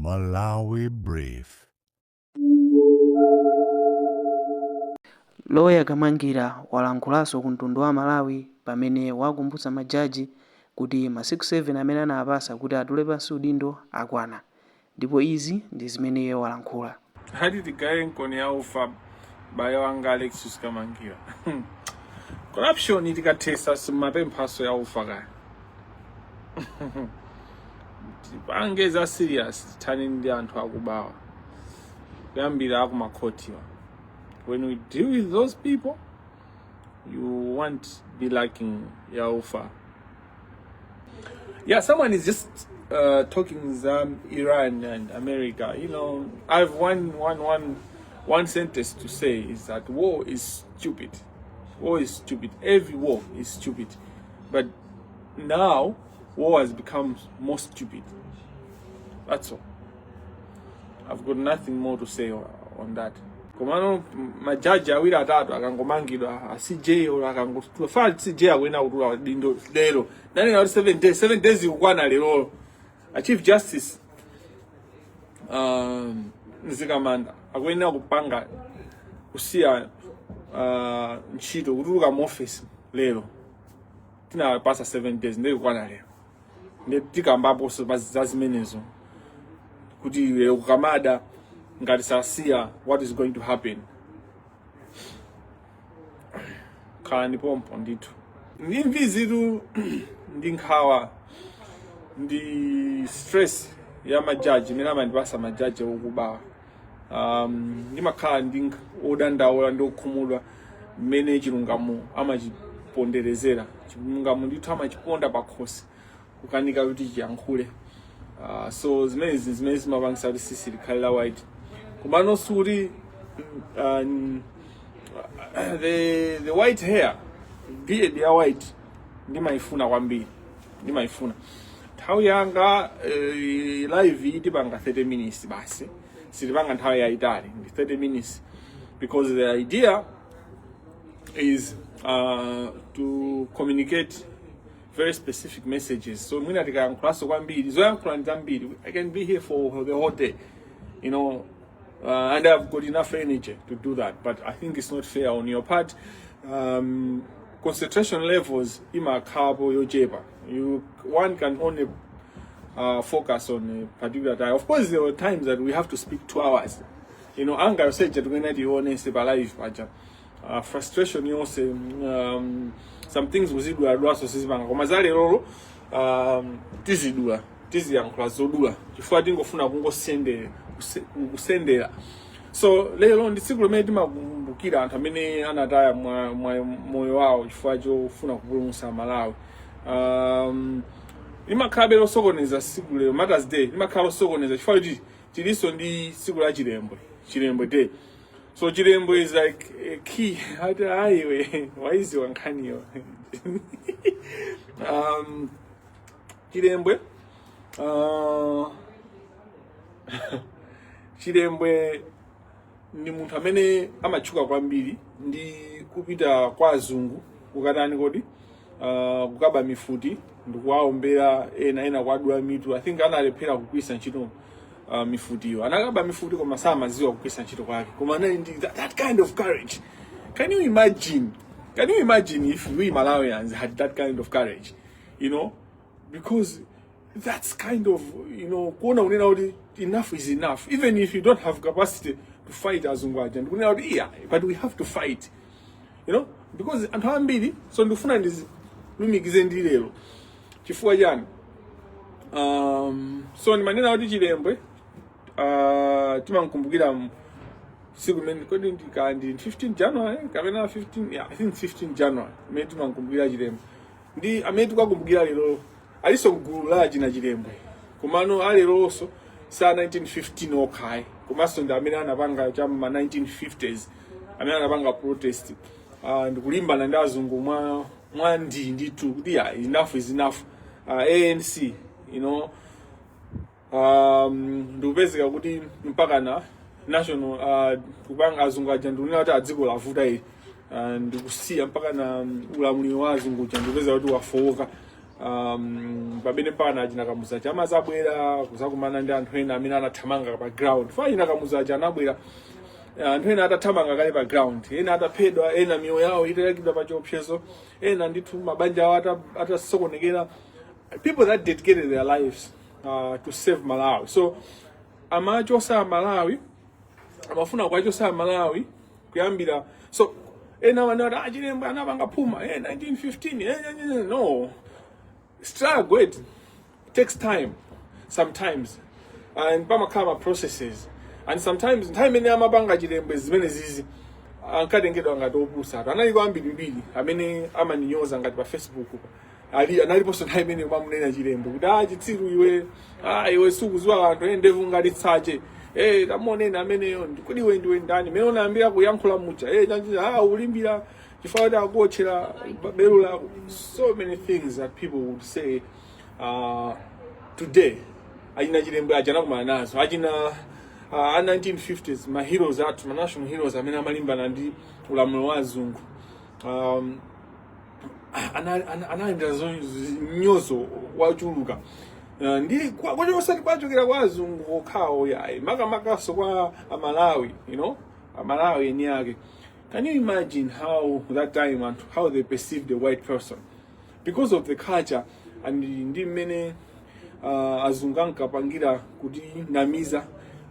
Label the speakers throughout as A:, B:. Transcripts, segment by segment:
A: Malawi Brief.
B: Lawyer Kamangira walankhulaso ku mtundu wa Malawi pamene wakumbutsa majaji kuti masiku 7 amene anawapasa kuti atule pansi udindo akwana, ndipo izi ndi zimene iye walankhula.
C: Hadi tigaye nkoni ya ufa bayo wanga Alexis Kamangira. Corruption itikatesa simapemphaso ya ufa kaya. Angeza serious tani ndi anthu akubawa. Kuyambira akumakhotiwa. When we deal with those people, you won't be lacking ya ufa. Yeah, someone is just talking Iran and America. You know, I have one sentence to say is that war is stupid. War is stupid. Every war is stupid. But now, war has become more stupid. That's all. I've got nothing more to say on that. Komano majaji awiri atatu akangomangidwa CJ ora akangotula fa CJ awena kutula dindo lero nani na 7 days ukwana lero a chief justice Nzikamanda akwena kupanga kusiya ntchito kutuluka mu office lero tina pasa 7 days ndi ukwana lero ndi tikambapo zazimenezo kuti lero kukamada ngati sasiya what is going to happen. Khala ndi pompo ndithu ndi mvizitu ndi nkhawa ndi stress ya majaji imene amandipasa majaji okubawa. Ndimakhala ndi odandaula ndi okhumudwa mmene chilungamo amachiponderezera. Chilungamo ndithu amachiponda pakhosi kukanika kuti chiyankhule. So zimene zimapangisa kuti sisi likhalira white. Kumano suri the white hair beard ya white ndimaifuna kwambiri ndimaifuna nthawi yanga live itipanga 30 minutes basi silipanga nthawi yaitali ndi 30 minutes because the idea is to communicate very specific messages. So mwina tikayankhulaso kwambiri zoyankhula ndambiri I can be here for the whole day, you know. And I've got enough energy to do that, but I think it's not fair on your part. Concentration levels imakabo yojepa. One can only focus on a particular time. Of course, there were times that we have to speak 2 hours. You know, anger said that when I honest life, frustration you say some things uzidwa adwa so sizibanga koma zale lolo tizidula tiziyankhula zodula chifukwa tingofuna kusendera. So lero ndi tsiku limene timakumbukira anthu amene anataya moyo wawo chifukwa chofuna kupulumutsa Malawi. Limakhala losokoneza tsiku lero Mother's Day limakhala losokoneza chifukwa kuti tiliso ndi tsiku la Chilembwe Day. So Chilembwe is like a key. Highway. Why is you uncanny? Chilembwe. Chilembwe ni munthu amene amachuka kwambiri ndi kupita kwa azungu kukatani kodi kukaba mifuti ndikuwaombera ena kwadula mitu. I think analephera kugwisa ntchito mifutiyo anakaba mifuti koma samaziwa kugwisa ntchito kwake koma that kind of courage. Can you imagine if we Malawians had that kind of courage, you know, because that's kind of, you know, kuona unena kuti enough is enough, even if you don't have capacity to fight azungwaja kunena kuti yeah, but we have to fight, you know, because anthu ambiri so ndifuna lumikize ndi lero chifukwa chani so ndimanena kuti Chilembwe timankumbukira siku limene kodi ndi 15 January kapena 15, yeah, I think 15 January mmene timankumbukira Chilembwe ndi amene tikakumbukira lero aliso gulu la jina Chilembwe komano aleronso sa 1915 okhayi komanso ndi amene anapanga cha ma 1950s amene anapanga protest ndikulimbana ndi azungu mwa ndithu kuti yeah, enough is enough. ANC, you know, ndikupezeka kuti mpaka na national kupanga azungu aja ndikunena kuti adziko lavuta ili ndikusiya mpaka na ulamuliro wa azungu aja ndikupezeka kuti wafowoka pamene pana Tinakupasani amazabwera kuzakumana ndi anthu ena amene anathamanga pa ground. Fa Tinakupasani anabwera anthu ena atathamanga kale pa ground, ena ataphedwa, ena miyoyo yawo itayikidwa pa chiopsezo, ena ndithu mabanja awo atasokonekera. People that dedicated their lives to save Malawi. So amachosa Malawi, amafuna kwachosa Malawi kuyambira. So ena wanati Chilembe anapanga phuma 1915. No, struggle it takes time sometimes, and pamakhala processes, and sometimes time ene amapanga Chilembe zimene zizi ankatengedwa ngati opusa. Analiko ambirimbiri amene amaninyoza ngati pa Facebook analiponso nthawi imene mamunena Chilembe kuti chitsiru iwe sukuziwa anthu endevu ngati tsache tamonena ameneyo kodi iwe ndiwe ndani mene unayambira kuyankhula mucha ulimbira chifukwa kuti akuotchera belo lako. So many things that people would say today achina Chilembe achanakumana nazo, achina 1950s ma heroes athu, ma national heroes amene amalimbana ndi ulamuliro wa azungu analandira nyozo wachuluka ndi kwachosati kwachokera kwa azungu okhawo yayi makamakaso kwa Malawi, Malawi eni yake. Can you imagine how that time and how they perceived the white person because of the culture and ndi mmene azungu ankapangira kuti namiza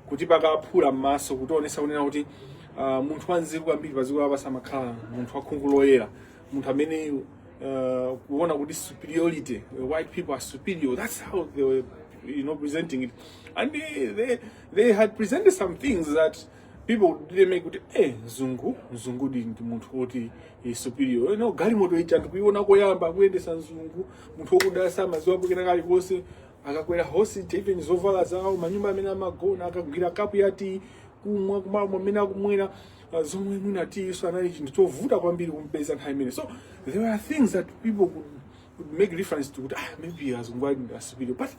C: kuti pakaphula m'maso kutionesa kunena kuti munthu wanzeru kwambiri paziko lapasa makhala munthu wakhungu loyera, munthu amene kuona kuti superiority, white people are superior. That's how they were, presenting it. And they had presented some things that people didn't make kuti zungu ndi munthu oti is superior. Galimoto ichi anthu kuiona koyamba kuyendesa nzungu, munthu wokudasa maziwa pokena kali konse, akakwera hostage, even zovala zawo, manyumba amene amagona, akagwira kapu yati kumwa kumalo amene akumwera zomwe mwina tiso anali chinthu chovuta kwambiri kumpeza nthawi imene. So there were things that people could make reference to, maybe azungu are superior, but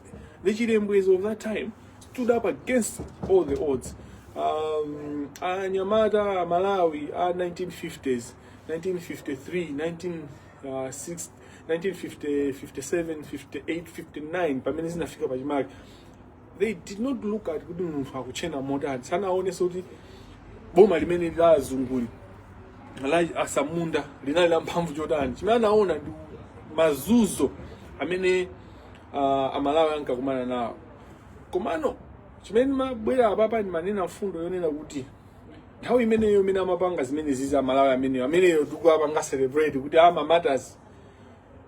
C: the Chilembwezi of that time stood up against all the odds. Anyamata Malawi 1950s, 1953, 1960, 1957, 58, 59 pamene zinafika pachimake, they did not look at kuti munthu akuchena motani. Sanaonesa kuti boma limene la azunguli la asamunda linali la mphamvu chotani. Chimene anaona ndi mazuzo amene Amalawi ankakumana nawo. Komano chimene mabwera apapa ndi manena mfundo yonena kuti nthawi imeneyo imene amapanga zimene ziza Malawi ameneyo tikupanga celebrate kuti matters,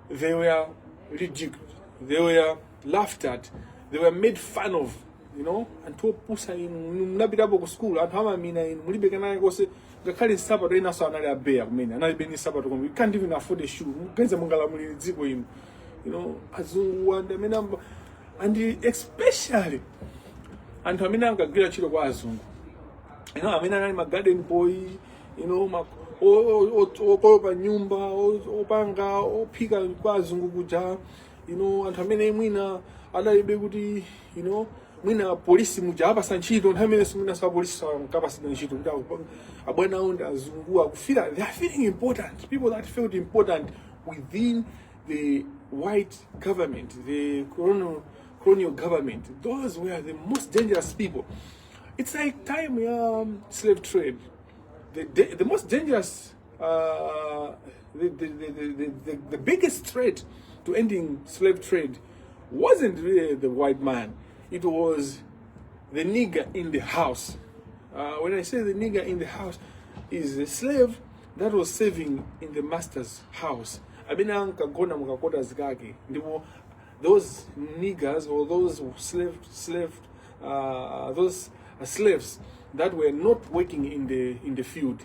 C: they were ridiculed, they were laughed at, they were made fun of, anthu opusa inu munapitapo ku school, anthu amamina inu mulibe kanayi konse, ngakhale nsapato inaso anali abeya kumene, analibe ni nsapato komwe, you can't even afford a shoe, mugenza mungalamulire dziko inu, azungu amene and especially anthu amene ankagwira ntchito kwa azungu, amene anali ma garden boy, okolopa nyumba, opanga, ophika kwa azungu kuja, anthu amene mwina analibe kuti, mwina polisi muja apasa ntchito, nthawi imene mwina sa polisi kapasa ntchito kuti abwana awo ndi azungu akufira, they are feeling important, people that felt important within the white government, the colonial government. Those were the most dangerous people. It's like time slave trade. The most dangerous, the biggest threat to ending slave trade wasn't really the white man. It was the nigger in the house. When I say the nigger in the house, is a slave that was serving in the master's house. Those niggers or those slaves that were not working in the field,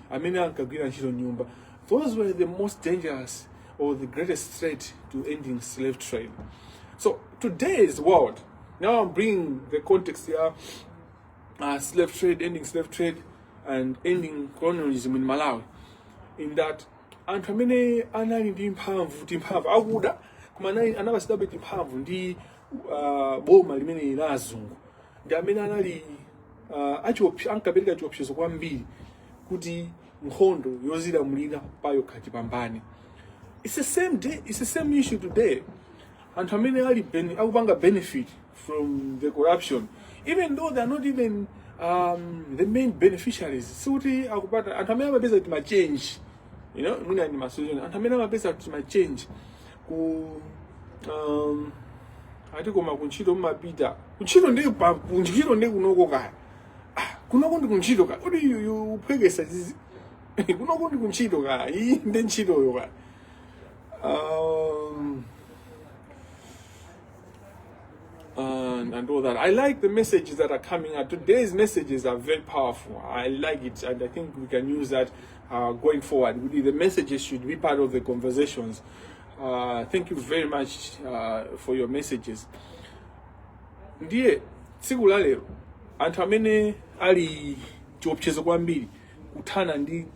C: those were the most dangerous or the greatest threat to ending slave trade. So today's world, now I'm bringing the context here, slave trade, ending slave trade, and ending colonialism in Malawi, in that anthu amene anali ndi mphamvu akuda kumana anabasidabe timphamvu ndi boma limene la azungu ndi amene anali ankapereka chiopsezo kwambiri kuti nkhondo yozilamulira payo khati pambane. It's the same issue today. anthu amene akupanga benefit from the corruption, even though they are not even the main beneficiaries. Sikuti akupata anthu amene amapeza kuti machange, mwina ni masolution, anthu amene amapeza kuti machange ku ati koma kuntchito mmapita kuntchito ndi kunoko kaya kunoko ndi kuntchito kaya kuti uphwekesa zizi kunoko ndi kuntchito kaya iyi ndi ntchitoyo kaya. And all that. I like the messages that are coming out. Today's messages are very powerful. I like it, and I think we can use that going forward. The messages should be part of the conversations. Thank you very much for your messages. Ndiye tsiku la lero anthu amene ali chiopsezo kwambiri kuthana ndi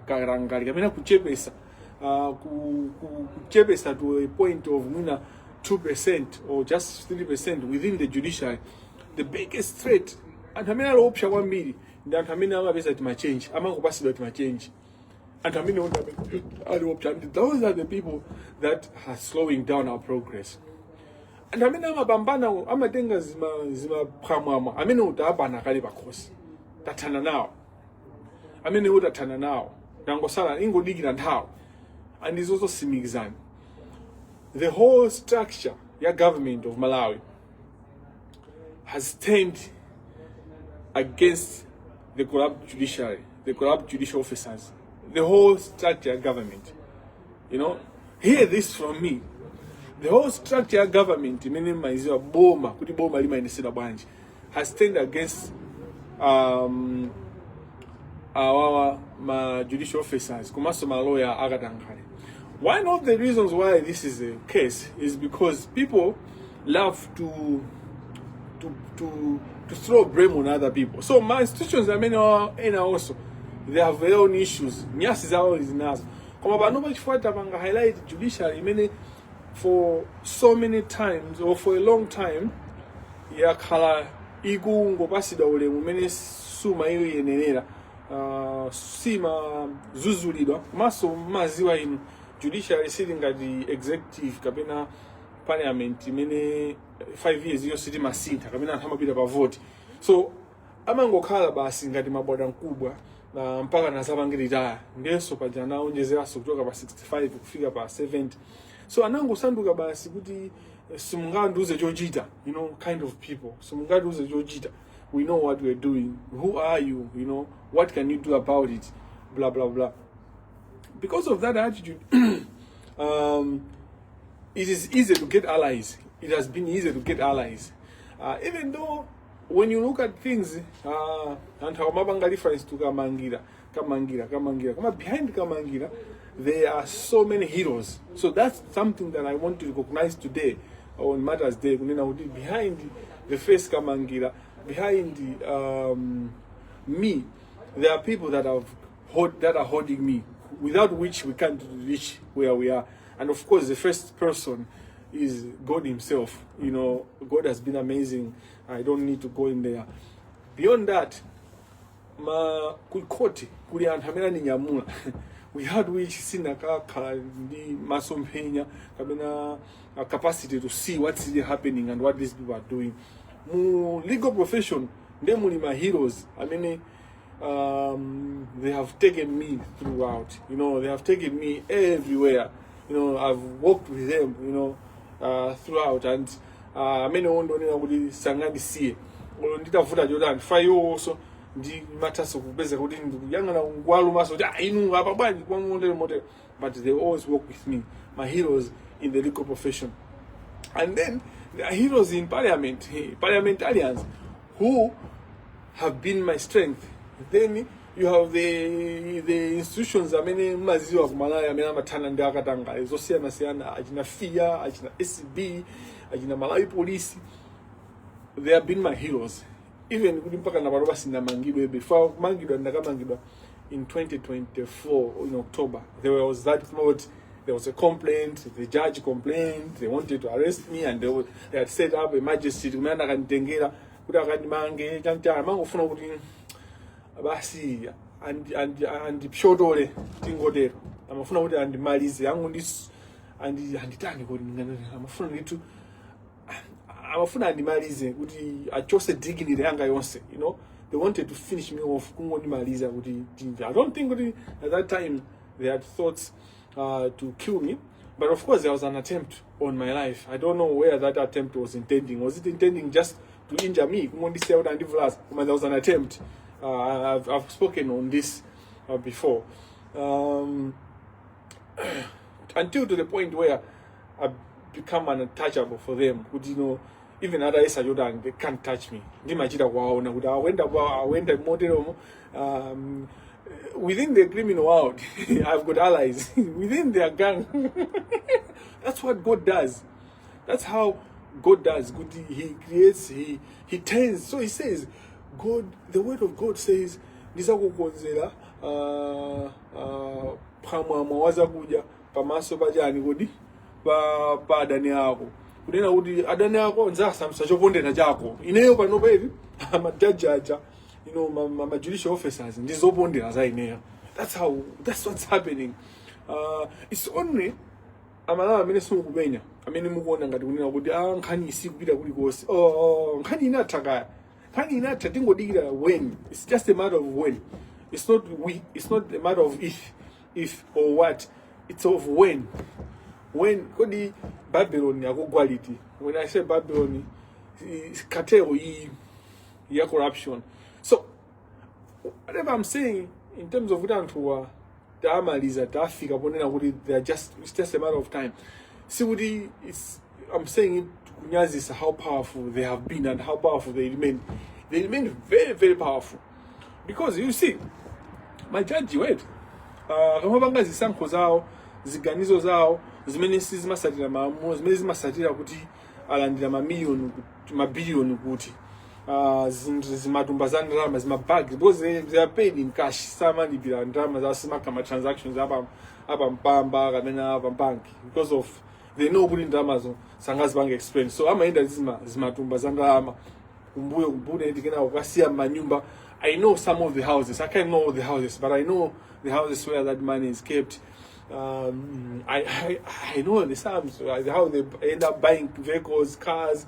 C: karangali kamene kuchepesa kuchepesa to a point of mwina 2% or just 3% within the judiciary. The biggest threat anthu amene aliopsa kwambiri ndi anthu amene amapeza ti machange amangopasidwa ti machange. Anthu amene aliopsa, those are the people that are slowing down our progress. Anthu amene amapambana amatenga zimaphwamwamwa amene utapana kale pakhosi tathana nawo, amene utathana nawo nangosala ingodikira nthawi andizosimikizana. The whole structure ya government of Malawi has turned against the corrupt judiciary, the corrupt judicial officers, the whole structure of government. Hear this from me. The whole structure of government, meaning maiziwa boma, kuti boma lima inesida bwanji, has turned against our judicial officers, kumaso maloya akatangale. One of the reasons why this is the case is because people love to throw blame on other people. So my institutions, also, they have their own issues. Nyasi zao zinazo. Kama bano bachifuata banga highlight judiciary for so many times or for a long time ya khala ikungo pasida ulemu mene suma iyo yenenera sima zuzulidwa maso maziwa inu judiciary sitting ngati executive kapena parliament imene 5 years iyo siti masintha kapena anthu amapita pa vote. So amangokhala basi ngati mabwada mkubwa na mpaka nazapangirira ngeso pajana onjezeraso kutoka pa 65 kufika pa 70. So anangosanduka basi kuti simunganduze chochita, kind of people. Simunganduze chochita. We know what we're doing. Who are you? What can you do about it? Blah blah blah. Because of that attitude, it is easy to get allies. It has been easy to get allies. Even though when you look at things, and how mabanga reference to Kamangira, behind Kamangira, there are so many heroes. So that's something that I want to recognize today on Mother's Day. Behind the face Kamangira, behind me, there are people that are holding me, without which we can't reach where we are. And of course, the first person is God himself. God has been amazing. I don't need to go in there. Beyond that, we had which capacity to see what's really happening and what these people are doing. Legal profession, they are my heroes. They have taken me throughout. They have taken me everywhere. I've worked with them, throughout, and many won't sangani see. Nditafuta Jordan fayo also ndi matters of kubeza kuti yanga na ngwalu maso inu apa bwanji kwa model, but they always work with me, my heroes in the legal profession. And then there are heroes in parliamentarians who have been my strength. Then you have the institutions maziwa kumalaya matana ndi akatanga ezosiyana ajina FIA, ajina SCB, ajina Malawi police. They have been my heroes. Even mpaka na baroba sinamangidwe before mangidwa ndakamangidwa in 2024 in October. There was that note, there was a complaint, the judge complained, they wanted to arrest me, and they had set up a magistrate kumanda kanitengera kuti akanimange chantara mangofuna kuti basi and pshodole tingodero amafuna kuti andimalize yangu anditani kodi amafuna nditu amafuna andimalize kuti achose dignity yanga yonse, you know. They wanted to finish me off kungondimaliza kuti I don't think kuti at that time they had thoughts to kill me, but of course there was an attempt on my life. I don't know where that attempt was intending. Was it intending just to injure me? There was an attempt. I've spoken on this before. Until to the point where I become untouchable for them. You know, even other Jordan, they can't touch me. I went within the criminal world, I've got allies within their gang. That's what God does. That's how God does. God, He creates, He turns. So He says, God, the word of God says, "Nizakukonzera pamwaza kuja pamaso pajani kodi pa adani ako." Kunena kuti adani ako nzasa msachopondera chako. Ineyo pano pevi amajaja, you know, my judicial officers ndizopondera za ineyo. That's what's happening. It's only amalawa amene simukupenya amene mukuona ngati kunena kuti nkhani isikupita kuli kosi. Nkhani inathakaya. Nkhani inatha tingodikira when. It's just a matter of when. It's not a matter of if or what. It's of when. When kodi Babylon yako quality. When I say Babylon, it's cartel ya corruption. So whatever I'm saying in terms of kutantua the amaliza traffic it's just a matter of time. See I'm saying it to kunyazisa how powerful they have been and how powerful they remain. They remain very, very powerful. Because you see, my judge wait. Kama banga zisanko zao, ziganizo zao, zimene sizimasatira maamuzi, zimene zimasatira kuti alandira mabilioni kuti zimatumba za ndrama, zimabagi, because they are paid in cash. Sama libira ndrama za simakama transactions apa mpamba kamena apa banki, because of they know kuti ndrama zo sangazi bank expense. So amaenda zimatumba za ndrama kumbuye ndikena ukasiya manyumba. I know some of the houses. I can't know all the houses, but I know the houses where that money is kept. I know the Psalms, how they end up buying vehicles, cars,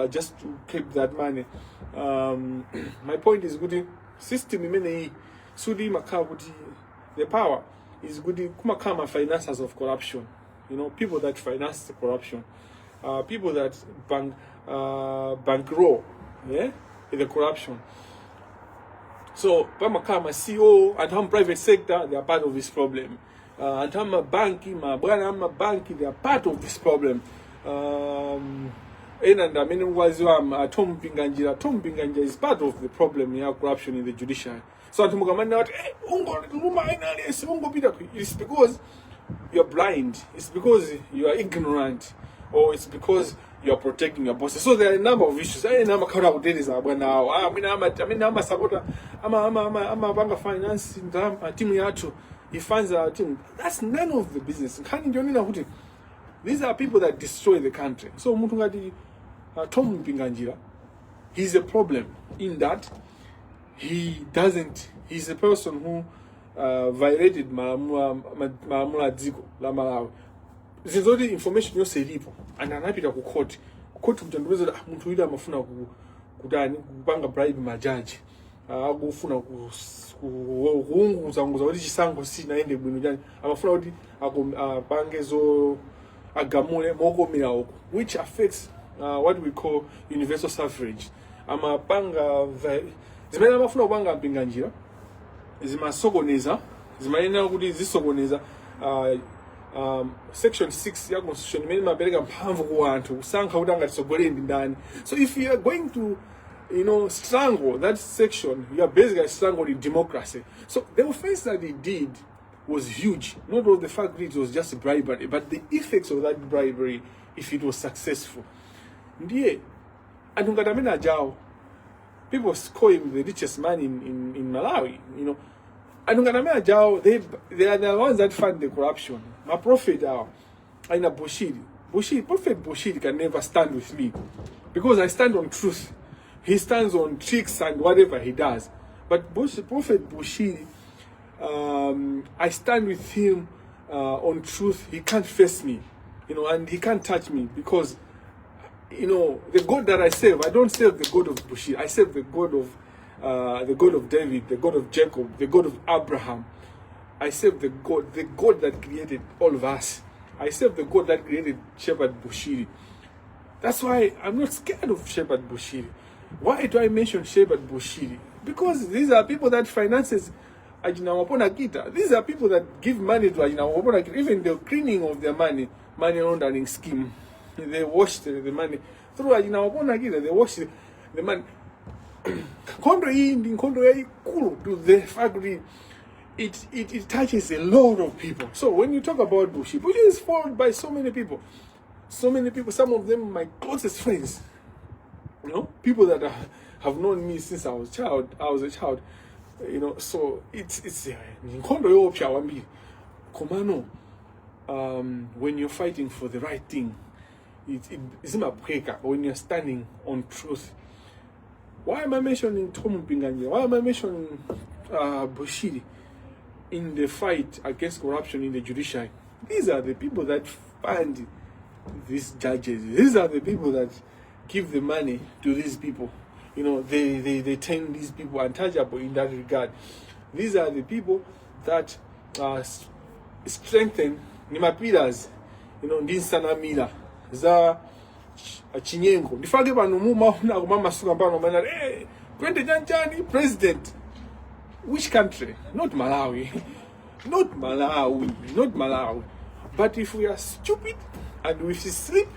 C: just to keep that money. My point is good. System imene sudi makabuti. The power is good. Kumakama financiers of corruption. You know, people that finance the corruption, people that bankroll, the corruption. So, Pamakama CEO and some private sector, they are part of this problem. And some banki, banki, they are part of this problem. And I mean, Tom Pingangira is part of the problem of corruption in the judiciary. So, it's because you're blind, it's because you are ignorant, or it's because you are protecting your bosses. So there are a number of issues. I'm a supporter. I'm a bank of finance team yacho. He funds our team. That's none of the business. These are people that destroy the country. So Mutungati Tom Pingangira, he's a problem in that he's a person who violated Maamula Dziko la Malawi. There's already information you say and anapita ku court kutanduliza mtu yule amafuna kupanga bribe majaji akufuna kuunguza kuti chisango sinaende bwino jani amafuna kuti apange zo agamule mokomera uko, which affects what we call universal suffrage. Amapanga zimene amafuna kupanga mpinganjira zimasokoneza zimayenera kuti zisokoneza section 6 ya constitution imene mapereka mphamvu ku anthu kusankha kuti angatisogolere ndi ndani. So if you are going to strangle that section, you are basically strangling democracy. So the offense that he did was huge. Not all the fact that it was just bribery, but the effects of that bribery if it was successful. Ndiye Antungatamena Jao, people call him the richest man in Malawi, Antungatamena Jao, they are the ones that fund the corruption. My prophet, Aina Prophet Bushiri can never stand with me because I stand on truth. He stands on tricks and whatever he does. But Prophet Bushiri, I stand with him on truth. He can't face me. you know, and he can't touch me because, you know, the God that I serve, I don't serve the God of Bushiri. I serve the God of David, the God of Jacob, the God of Abraham. I serve the God that created all of us. I serve the God that created Shepherd Bushiri. That's why I'm not scared of Shepherd Bushiri. Why do I mention Shepherd Bushiri? Because these are people that finances Akwana-Kamangira. These are people that give money to Akwana-Kamangira. Even the cleaning of their money laundering scheme. They wash the money. Through Akwana-Kamangira, they wash the money. Cool to the fact that it touches a lot of people. So when you talk about Bushiri is followed by so many people. So many people, some of them my closest friends. You know, people that have known me since I was a child. You know, so it's when you're fighting for the right thing, it's a breaker when you're standing on truth. Why am I mentioning Tinakupasani? Why am I mentioning Bushiri in the fight against corruption in the judiciary? These are the people that fund these judges. These are the people that give the money to these people. You know, they turn these people untouchable in that regard. These are the people that strengthen Nima pillars. You know, Ndinsana Mila, za Chinyengo. The fact that Masiku president. Which country? Not Malawi. Not Malawi. But if we are stupid and if we sleep,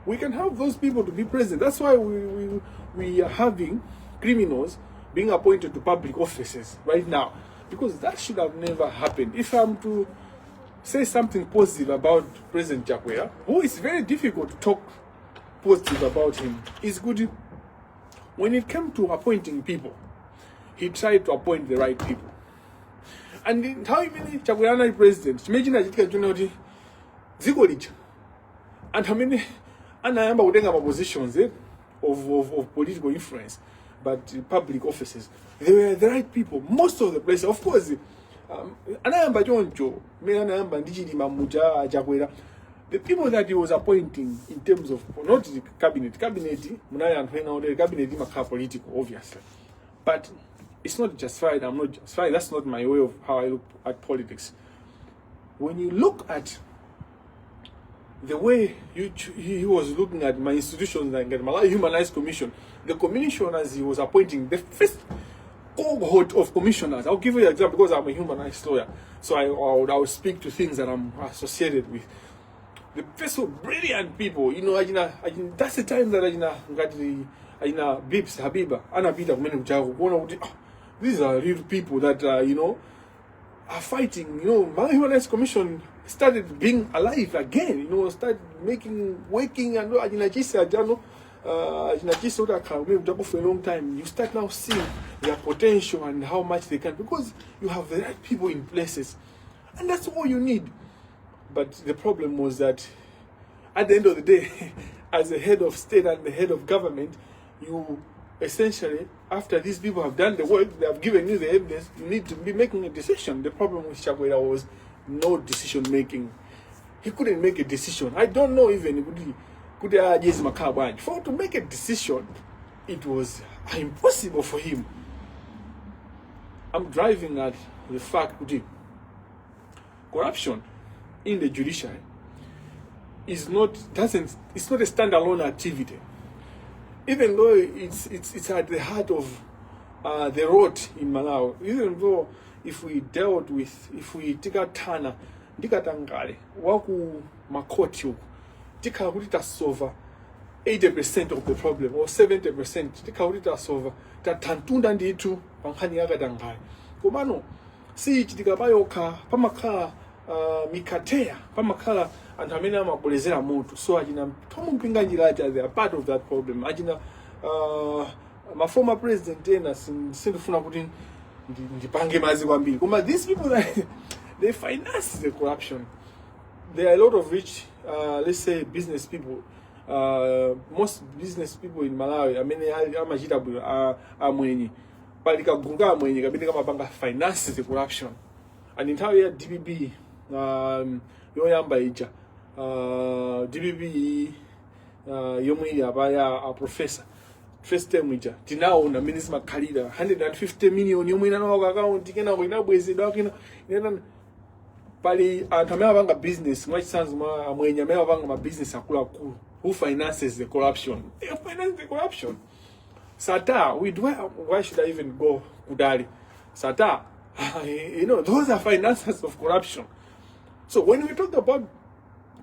C: we can have those people to be president. That's why we are having criminals being appointed to public offices right now. Because that should have never happened. If I'm to say something positive about President Chakwera, who is very difficult to talk positive about him, is good. When it came to appointing people, he tried to appoint the right people. And how even Chakwera president, imagine that Zigolija. And how many and positions of political influence, but public offices. They were the right people. Most of the places, of course, the people that he was appointing in terms of not the cabinet, political, obviously. But it's not justified. I'm not justified. That's not my way of how I look at politics. When you look at the way he was looking at my institutions like the Malawi Human Rights Commission, the commissioners he was appointing, the first cohort of commissioners. I'll give you an example because I'm a human rights lawyer, so I will speak to things that I'm associated with. The first brilliant people, you know, that's the time that Bibs Habiba, Anna Bida, these are real people that you know are fighting. You know, Malawi Human Rights Commission started being alive again, you know, started waking and for a long time. You start now seeing their potential and how much they can, because you have the right people in places. And that's all you need. But the problem was that at the end of the day, as the head of state and the head of government, you essentially, after these people have done the work, they have given you the evidence, you need to be making a decision. The problem with Chakwera was no decision making. He couldn't make a decision. I don't know even for to make a decision, it was impossible for him. I'm driving at the fact that corruption in the judiciary is not a standalone activity. Even though it's at the heart of the rot in Malawi, even though if we take out Tana, Dikatangale, Waku Makotio, Dikaurita Sova, 80% of the problem, or 70%, Dikaurita Sova, that Tantunda Ditu, Pankaniaga Dangai. Komano, see Dikabayoka, Pamaka, Mikatea, Pamakala, and Hamina Mapolizera Motu. So Ajina, Kamangira, they are part of that problem. Ajina, my former president, Sindufuna Putin, these people, they finance the corruption. There are a lot of rich, let's say, business people. Most business people in Malawi, I mean, finances the corruption. And entire DBB, DBB yomwe ili apaya a professor first term ija tinaona amene makhalira 150 million yomwe inanawo ka account kenako inabwezedwa ina pali anthu amene apanga business mwachisanzo mwa amwenye amene apanga ma business akuluakulu who finances the corruption. They finance the corruption. Sata, why should I even go kudali? Sata, those are finances of corruption. So when we talk about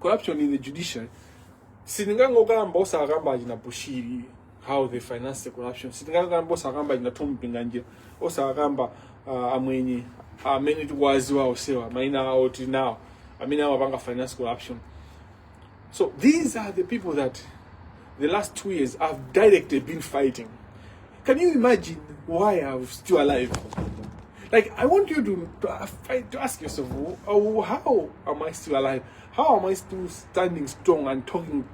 C: corruption in the judiciary, siningango kamba osakamba ajina bushiri how they finance the corruption. Siningango kamba osakamba ajina tumpinganjira. Osakamba amwenye ameni tuwaziwa osewa maina oti now. Amina wabanga finance corruption. So these are the people that the last 2 years have directly been fighting. Can you imagine why I'm still alive? Like, I want you to ask yourself, how am I still alive? How am I still standing strong and talking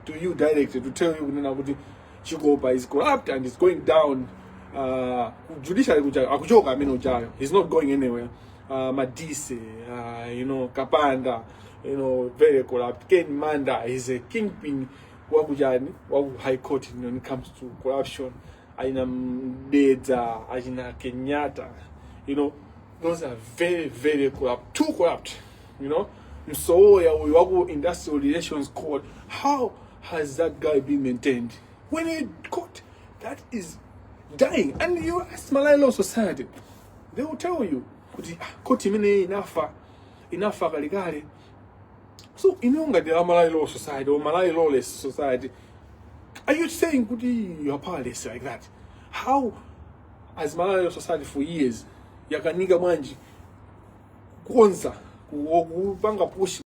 C: to you directly to tell you that Chigoba is corrupt and is going down? Judiciary, he's not going anywhere. Madise, Kapanda, very corrupt. Ken Manda is a kingpin wagu high court when it comes to corruption. Aina Mdeza, Aina Kenyatta, those are very, very corrupt. Too corrupt, So wagu industrial relations court. How has that guy been maintained? When a court that is dying, and you ask Malawi Law Society, they will tell you, court inafa kaligari. So, in the Malawi Law Society or Malawi Lawless Society, are you saying you are powerless like that? How, as Malawi Law Society for years, yakaniga manji, kwanza, kupanga push